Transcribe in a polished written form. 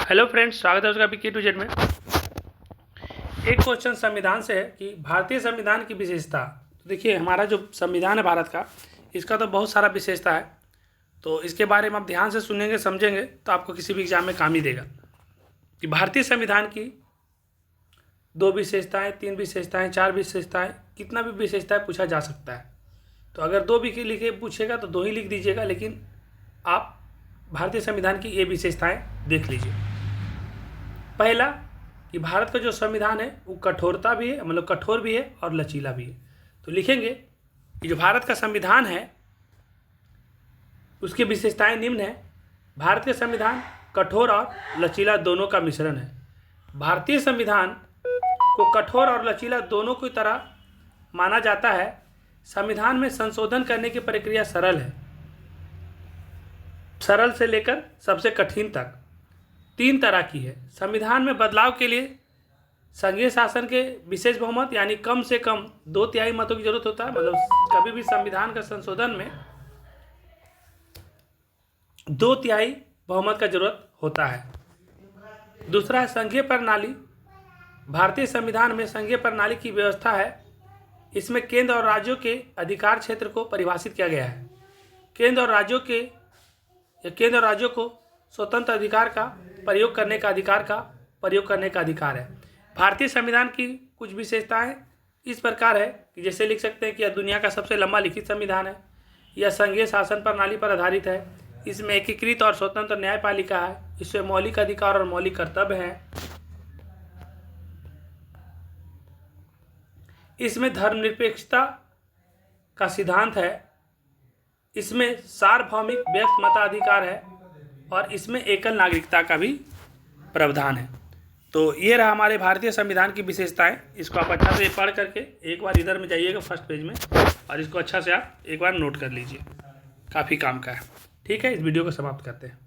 Hello friends, स्वागत है उसका के टू जेड में। एक क्वेश्चन संविधान से है कि भारतीय संविधान की विशेषता। तो देखिए, हमारा जो संविधान है भारत का, इसका तो बहुत सारा विशेषता है। तो इसके बारे में आप ध्यान से सुनेंगे, समझेंगे तो आपको किसी भी एग्जाम में काम ही देगा कि भारतीय संविधान की 2 विशेषताएँ, 3 विशेषताएँ, 4 विशेषताएँ, कितना भी विशेषताएँ पूछा जा सकता है। तो अगर 2 भी लिखे पूछेगा तो 2 ही लिख दीजिएगा, लेकिन आप भारतीय संविधान की ये विशेषताएँ देख लीजिए। पहला कि भारत का जो संविधान है वो कठोरता भी है, मतलब कठोर भी है और लचीला भी है। तो लिखेंगे कि जो भारत का संविधान है उसकी विशेषताएं निम्न है। भारत का संविधान कठोर और लचीला दोनों का मिश्रण है। भारतीय संविधान को कठोर और लचीला दोनों की तरह माना जाता है। संविधान में संशोधन करने की प्रक्रिया सरल है, सरल से लेकर सबसे कठिन तक 3 तरह की है। संविधान में बदलाव के लिए संघीय शासन के विशेष बहुमत यानी कम से कम 2/3 मतों की जरूरत होता है। मतलब कभी भी संविधान का संशोधन में 2/3 बहुमत का जरूरत होता है। दूसरा है संघीय प्रणाली। भारतीय संविधान में संघीय प्रणाली की व्यवस्था है। इसमें केंद्र और राज्यों के अधिकार क्षेत्र को परिभाषित किया गया है। केंद्र और राज्यों को स्वतंत्र अधिकार का प्रयोग करने का अधिकार है। भारतीय संविधान की कुछ विशेषताएं इस प्रकार है कि जैसे लिख सकते हैं कि यह दुनिया का सबसे लंबा लिखित संविधान है। यह संघीय शासन प्रणाली पर आधारित है। इसमें एकीकृत और स्वतंत्र न्यायपालिका है। इसमें मौलिक अधिकार और मौलिक कर्तव्य हैं। इसमें धर्मनिरपेक्षता का सिद्धांत है। इसमें सार्वभौमिक व्यक्त मताधिकार है और इसमें एकल नागरिकता का भी प्रावधान है। तो ये रहा हमारे भारतीय संविधान की विशेषताएं। इसको आप अच्छा से पढ़ करके एक बार इधर में जाइएगा फर्स्ट पेज में, और इसको अच्छा से आप एक बार नोट कर लीजिए, काफ़ी काम का है। ठीक है, इस वीडियो को समाप्त करते हैं।